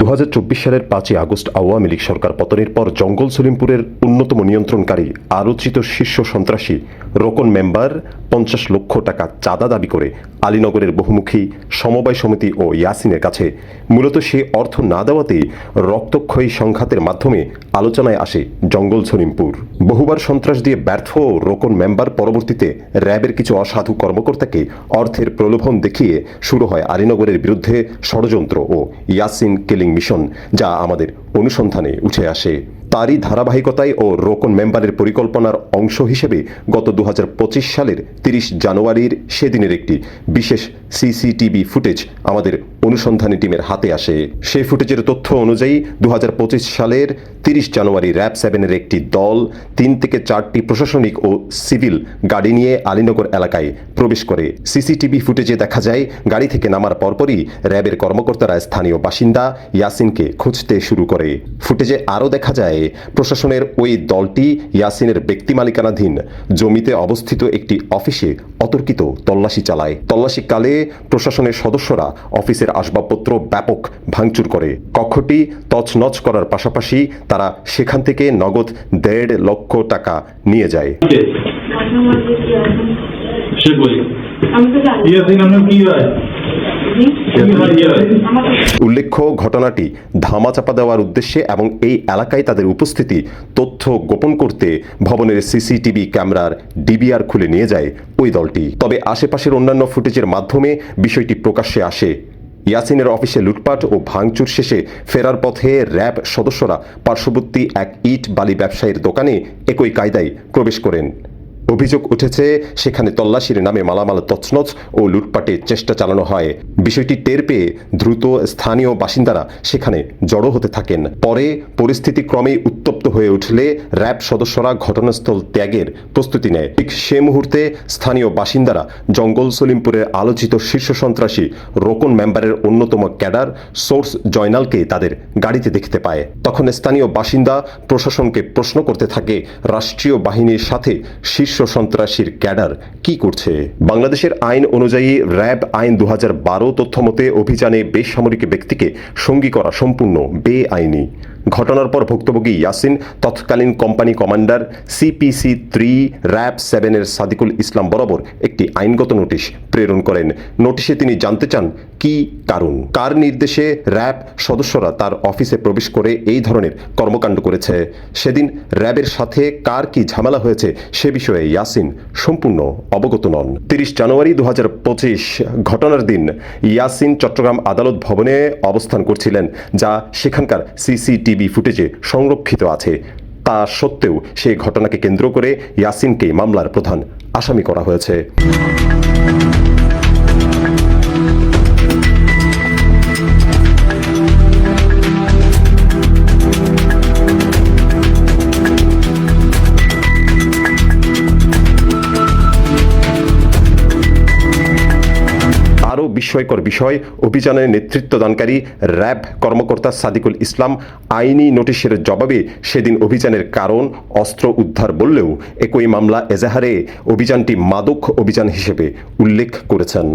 2024 সালের 5ই আগস্ট আওয়ামী লীগ সরকার পতনের পর জঙ্গল সলিমপুরের অন্যতম নিয়ন্ত্রণকারী আলোচিত শীর্ষ সন্ত্রাসী রোকন মেম্বার 50 লক্ষ টাকা চাঁদা দাবি করে আলীনগরের বহুমুখী সমবায় সমিতি ও ইয়াসিনের কাছে মূলত সে অর্থ না দেওয়াতেই রক্তক্ষয়ী সংঘাতের মাধ্যমে আলোচনায় আসে জঙ্গল সলিমপুর। বহুবার সন্ত্রাস দিয়ে ব্যর্থ রোকন মেম্বার পরবর্তীতে র্যাবের কিছু অসাধু কর্মকর্তাকে অর্থের প্রলোভন দেখিয়ে শুরু হয় আলীনগরের বিরুদ্ধে ষড়যন্ত্র ও ইয়াসিন কিলিং মিশন, যা আমাদের অনুসন্ধানে উঠে আসে। তারই ধারাবাহিকতায় ও রোকন মেম্বারের পরিকল্পনার অংশ হিসেবে গত 2025 সালের 30 জানুয়ারির সেদিনের একটি বিশেষ সিসিটিভি ফুটেজ আমাদের অনুসন্ধানী টিমের হাতে আসে। সেই ফুটেজের তথ্য অনুযায়ী 2025 সালের 30 জানুয়ারি র্যাব 7-এর একটি দল 3 থেকে 4টি প্রশাসনিক ও সিভিল গাড়ি নিয়ে আলীনগর এলাকায় প্রবেশ করে। সিসিটিভি ফুটেজে দেখা যায় গাড়ি থেকে নামার পরপরই র্যাবের কর্মকর্তারা স্থানীয় বাসিন্দা ইয়াসিনকে খুঁজতে শুরু করে। ফুটেজে আরও দেখা যায় প্রশাসনের ওই দলটি ইয়াসিনের ব্যক্তি মালিকানাধীন জমিতে অবস্থিত একটি অফিসে অতর্কিত তল্লাশি চালায়। তল্লাশিকালে প্রশাসনের সদস্যরা অফিসের আসবাবপত্র ব্যাপক ভাঙচুর করে। কক্ষটি তছনছ করার পাশাপাশি তারা সেখান থেকে নগদ 1.5 লক্ষ টাকা নিয়ে যায়। উল্লেখ্য, ঘটনাটি ধামাচাপা দেওয়ার উদ্দেশ্যে এবং এই এলাকায় তাদের উপস্থিতি তথ্য গোপন করতে ভবনের সিসিটিভি ক্যামেরার ডিবিআর খুলে নিয়ে যায় ওই দলটি। তবে আশেপাশের অন্যান্য ফুটেজের মাধ্যমে বিষয়টি প্রকাশ্যে আসে। ইয়াসিনের অফিসে লুটপাট ও ভাঙচুর শেষে ফেরার পথে র্যাব সদস্যরা পার্শ্ববর্তী এক ইট বালি ব্যবসায়ীর দোকানে একই কায়দায় প্রবেশ করেন। অভিযোগ উঠেছে সেখানে তল্লাশির নামে মালামাল তছনছ ও লুটপাটের চেষ্টা চালানো হয়। বিষয়টি টের পেয়ে দ্রুত স্থানীয় বাসিন্দারা সেখানে জড়ো হতে থাকেন। পরে পরিস্থিতি ক্রমেই উত্তপ্ত হয়ে উঠলে র্যাব সদস্যরা ঘটনাস্থল ত্যাগের প্রস্তুতি নেয়। ঠিক সে মুহূর্তে স্থানীয় বাসিন্দারা জঙ্গল সলিমপুরের আলোচিত শীর্ষ সন্ত্রাসী রোকন মেম্বারের অন্যতম ক্যাডার সোর্স জয়নালকে তাদের গাড়িতে দেখতে পায়। তখন স্থানীয় বাসিন্দা প্রশাসনকে প্রশ্ন করতে থাকে, রাষ্ট্রীয় বাহিনীর সাথে শীর্ষ সন্ত্রাসীর ক্যাডার কি করছে? বাংলাদেশের আইন অনুযায়ী র্যাব আইন 2012 তথ্য মতে অভিযানে বেসামরিক ব্যক্তিকে সঙ্গী করা সম্পূর্ণ বেআইনি। ঘটনার পর ভুক্তভোগী ইয়াসিন তৎকালীন কোম্পানি কমান্ডার CPC 3 র্যাব 7-এর সাদিকুল ইসলাম বরাবর একটি আইনগত নোটিশ প্রেরণ করেন। নোটিশে তিনি জানতে চান কি কারণ, কার নির্দেশে র্যাব সদস্যরা তার অফিসে প্রবেশ করে এই ধরনের কর্মকাণ্ড করেছে। সেদিন র্যাবের সাথে কার কি ঝামেলা হয়েছে সে বিষয়ে ইয়াসিন সম্পূর্ণ অবগত নন। 30 জানুয়ারি 2025 ঘটনার দিন ইয়াসিন চট্টগ্রাম আদালত ভবনে অবস্থান করছিলেন, যা সেখানকার সিসিটিভি ফুটেজে সংরক্ষিত আছে। তা সত্ত্বেও সেই ঘটনাকে কেন্দ্র করে ইয়াসিনকে মামলার প্রধান আসামি করা হয়েছে। আরও বিস্ময়কর বিষয়, অভিযানের নেতৃত্বদানকারী র্যাব কর্মকর্তা সাদিকুল ইসলাম আইনি নোটিশের জবাবে সেদিন অভিযানের কারণ অস্ত্র উদ্ধার বললেও একই মামলা এজাহারে অভিযানটি মাদক অভিযান হিসেবে উল্লেখ করেছেন।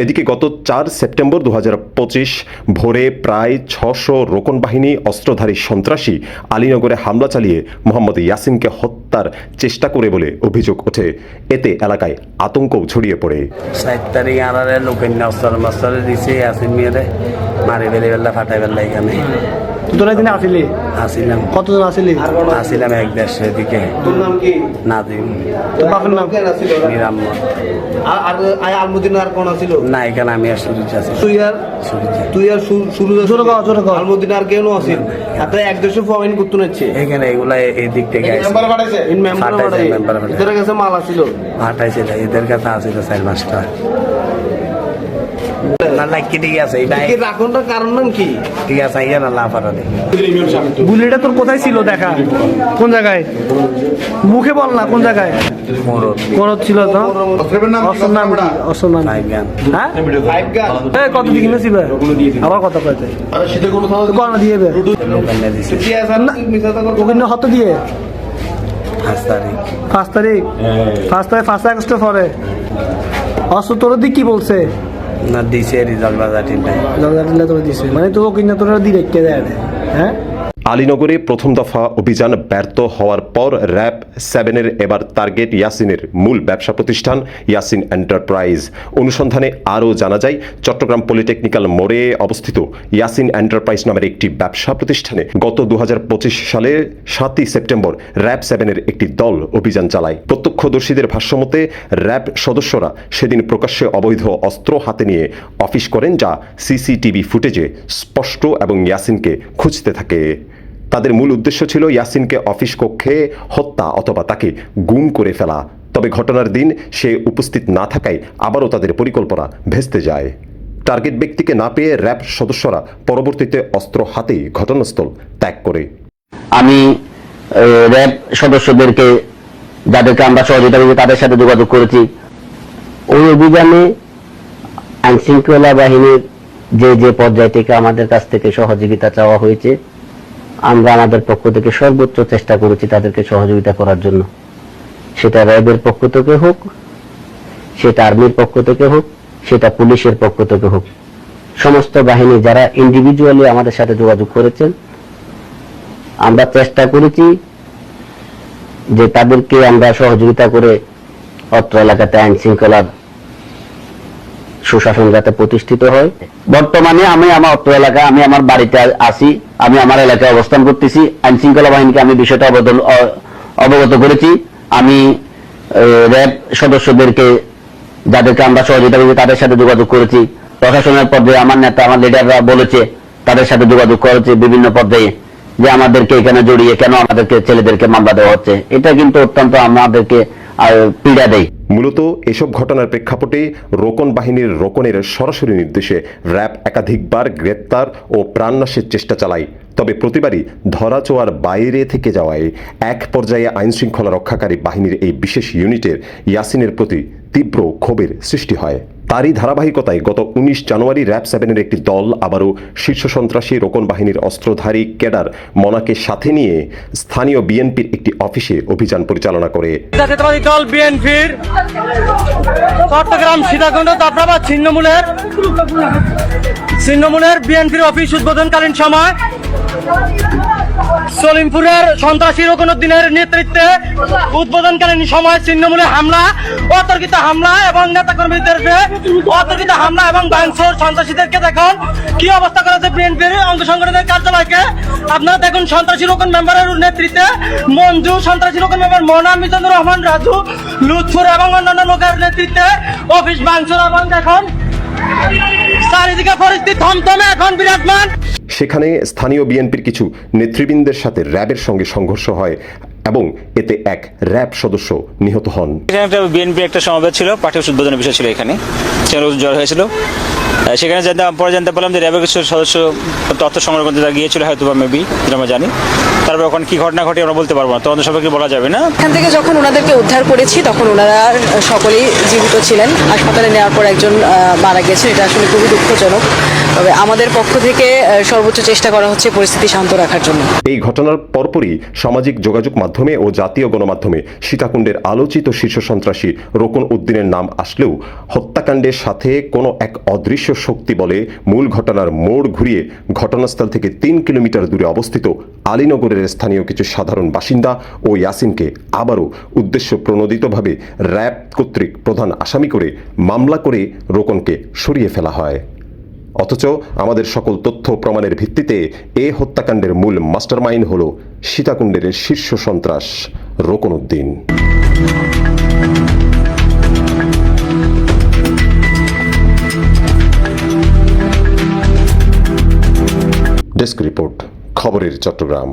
এদিকে গত 4 সেপ্টেম্বর 2025 ভোরে প্রায় 600 রোকন বাহিনী অস্ত্রধারী সন্ত্রাসী আলীনগরে হামলা চালিয়ে মোহাম্মদ ইয়াসিনকে হত্যার চেষ্টা করে বলে অভিযোগ ওঠে। এতে এলাকায় আতঙ্কও ছড়িয়ে পড়ে। 7 তারিখ আনারে লোকের অস্ত্র দিছে ইয়াসিন মিয়ারে মারি বেলা ফাটাই বেলা এখানে। তোরা দিনে আসিলি? আসিলাম। কতজন আসিলি? আসিলাম 1-1.5 দিকে। তোর নাম কি? নাদিম। তোর বাপের নাম? নিরাম্মা। আর আলমুদ্দিন আর কোন আছিল? না, এখানে আমি আর সুরুজ আছি। তুই আর সুরুজ আলমুদ্দিন আর কেউ আছিল? আপনার 1-1.5 ফয়েন করতে নেছে এখানে এগুলা এই দিক থেকে মেম্বার পাঠাইছে। এদের কাছে মাল আছিল? পাঠাইছে, এদের কাছে আছিল 4-5টা। বুলেটটা তোর কোথায় ছিল দেখা? কোন জায়গায়? মুখে বল না, কোন জায়গায় মরদ ছিল? তো কত দিকে আবার কত দিয়ে হত দিয়ে 5 তারিখ 5 আগস্ট পরে অস্ত্র তোর দিক কি বলছে? না দিছে রিজাল্ট বাজার ঠিক নাই। জগদাটিল্লা তোরা দিছে মানে তো কিনা তোরা ডিরেক্টে দেয় না, হ্যাঁ? আলীনগরে প্রথম দফা অভিযান ব্যর্থ হওয়ার পর র্যাব 7-এর এবার টার্গেট ইয়াসিনের মূল ব্যবসা প্রতিষ্ঠান ইয়াসিন এন্টারপ্রাইজ। অনুসন্ধানে আরও জানা যায় চট্টগ্রাম পলিটেকনিক্যাল মোড়ে অবস্থিত ইয়াসিন এন্টারপ্রাইজ নামের একটি ব্যবসা প্রতিষ্ঠানে গত 2025 সালে 7ই সেপ্টেম্বর র্যাব 7-এর একটি দল অভিযান চালায়। প্রত্যক্ষদর্শীদের ভাষ্যমতে র্যাব সদস্যরা সেদিন প্রকাশ্যে অবৈধ অস্ত্র হাতে নিয়ে অফিস করেন, যা সিসিটিভি ফুটেজে স্পষ্ট, এবং ইয়াসিনকে খুঁজতে থাকে। তাদের মূল উদ্দেশ্য ছিল ইয়াসিনকে অফিস কক্ষে হত্যা অথবা তাকে গুম করে ফেলা। তবে ঘটনার দিন সে উপস্থিত না থাকায় আবারও তাদের পরিকল্পনা ভেস্তে যায়। টার্গেট ব্যক্তিকে না পেয়ে র্যাব সদস্যরা পরবর্তীতে অস্ত্র হাতে ঘটনাস্থল ত্যাগ করে। আমি র্যাব সদস্যদেরকে, যাদেরকে আমরা সহযোগিতা করি, তাদের সাথে যোগাযোগ করেছি। ওই অভিযানে আইনশৃঙ্খলা বাহিনীর যে পর্যায় থেকে আমাদের কাছ থেকে সহযোগিতা চাওয়া হয়েছে, আমরা আমাদের পক্ষ থেকে সর্বোচ্চ চেষ্টা করেছি তাদেরকে সহযোগিতা করার জন্য। সেটা র্যাবের পক্ষ থেকে হোক, সেটা আর্মির পক্ষ থেকে হোক, সেটা পুলিশের পক্ষ থেকে হোক, সমস্ত বাহিনী যারা ইন্ডিভিজুয়ালি আমাদের সাথে যোগাযোগ করেছেন, আমরা চেষ্টা করেছি যে তাদেরকে আমরা সহযোগিতা করে অত্র এলাকাতে আইন শৃঙ্খলার সুশাসন যাতে প্রতিষ্ঠিত হয়। বর্তমানে আমি আমার অত্র এলাকা, আমি আমার বাড়িতে আছি, আমি আমার এলাকায় অবস্থান করতেছি। আইন শৃঙ্খলা বাহিনীকে আমি বিষয়টা অবগত করেছি। আমি র্যাব সদস্যদেরকে, যাদেরকে আমরা সহযোগিতা করি, তাদের সাথে যোগাযোগ করেছি। প্রশাসনের পর্যায়ে আমার নেতা, আমার লিডাররা বলেছে, তাদের সাথে যোগাযোগ করেছে বিভিন্ন পর্যায়ে, যে আমাদেরকে এখানে জড়িয়ে কেন আমাদেরকে ছেলেদেরকে মামলা দেওয়া হচ্ছে। এটা কিন্তু অত্যন্ত আমাদেরকে পীড়া দেয়। মূলত এসব ঘটনার প্রেক্ষাপটে রোকন বাহিনীর রোকনের সরাসরি নির্দেশে র্যাব একাধিকবার গ্রেপ্তার ও প্রাণনাশের চেষ্টা চালায়। তবে প্রতিবারই ধরাছোঁয়ার বাইরে থেকে যাওয়ায় এক পর্যায়ে আইনশৃঙ্খলা রক্ষাকারী বাহিনীর এই বিশেষ ইউনিটের ইয়াসিনের প্রতি তীব্র ক্ষোভের সৃষ্টি হয়। তারই ধারাবাহিকতায় গত 19 জানুয়ারি র্যাব 7-এর একটি দল আবারও শীর্ষ সন্ত্রাসী রোকন বাহিনীর অস্ত্রধারী ক্যাডার মনাকে সাথে নিয়ে স্থানীয় বিএনপির একটি অফিসে অভিযান পরিচালনা করে। জাতীয়তাবাদী দল বিএনপির চট্টগ্রাম সীতাকুণ্ড দাবরাবাদ ছিন্নমূলের বিএনপির অফিস উদ্বোধনকালীন সময় সলিমপুরের সন্ত্রাসী রুকনুদ্দিনের নেতৃত্বে উদ্বোধনকালীন সময় ছিন্নমূলে হামলা, অতর্কিত হামলা এবং নেতাকর্মীদেরকে অতর্কিত হামলা এবং ভাঙচুর, সন্ত্রাসীদেরকে দেখুন কি অবস্থা করেছে বিএনপির অঙ্গ সংগঠনের কার্যালয়কে। আপনারা দেখুন সন্ত্রাসী রোকন মেম্বারের নেতৃত্বে মঞ্জু, সন্ত্রাসী রোকন মেম্বার মোহনা, মিজানুর রহমান, রাজু, লুৎফুর এবং অন্যান্য লোকের নেতৃত্বে অফিস ভাঙচুর এবং দেখুন চারিদিকে পরিস্থিতি থমথমে এখন বিরাজমান। সেখানে স্থানীয় বিএনপির কিছু নেতৃবৃন্দের সাথে র্যাবের সঙ্গে সংঘর্ষ হয় এবং এতে এক র্যাব সদস্য নিহত হন। এখানে একটা বিএনপির একটা সমাবেশ ছিল, পার্টি উদ্বোধনের বিষয় ছিল, এখানে জ্বর হয়েছিল। সেখানে পরে জানতে পারলাম যে র্যাবের কিছু সদস্য তথ্য সংগ্রহ করতে গিয়েছিল, হয়তো বা মেবি, যেটা আমরা জানি। তারপর ওখানে কি ঘটনা ঘটে আমরা বলতে পারবো না, তদন্ত সবাইকে বলা যাবে না। এখান থেকে যখন ওনাদেরকে উদ্ধার করেছি তখন ওনারা সকলেই জীবিত ছিলেন। হাসপাতালে নেওয়ার পর একজন মারা গেছে। এটা আসলে খুবই দুঃখজনক। তবে আমাদের পক্ষ থেকে সর্বোচ্চ চেষ্টা করা হচ্ছে পরিস্থিতি শান্ত রাখার জন্য। এই ঘটনার পরপরই সামাজিক যোগাযোগ মাধ্যমে ও জাতীয় গণমাধ্যমে সীতাকুণ্ডের আলোচিত শীর্ষ সন্ত্রাসী রোকন উদ্দিনের নাম আসলেও হত্যাকাণ্ডের সাথে কোনো এক অদৃশ্য শক্তি বলে মূল ঘটনার মোড় ঘুরিয়ে ঘটনাস্থল থেকে 3 কিলোমিটার দূরে অবস্থিত আলীনগরের স্থানীয় কিছু সাধারণ বাসিন্দা ও ইয়াসিনকে আবারও উদ্দেশ্য প্রণোদিতভাবে র্যাব কর্তৃক প্রধান আসামি করে মামলা করে রোকনকে সরিয়ে ফেলা হয়। অথচ আমাদের সকল তথ্য প্রমাণের ভিত্তিতে এ হত্যাকাণ্ডের মূল মাস্টারমাইন্ড হল সীতাকুণ্ডের শীর্ষ সন্ত্রাস রোকন উদ্দিন। ডেস্ক রিপোর্ট, খবরের চট্টগ্রাম।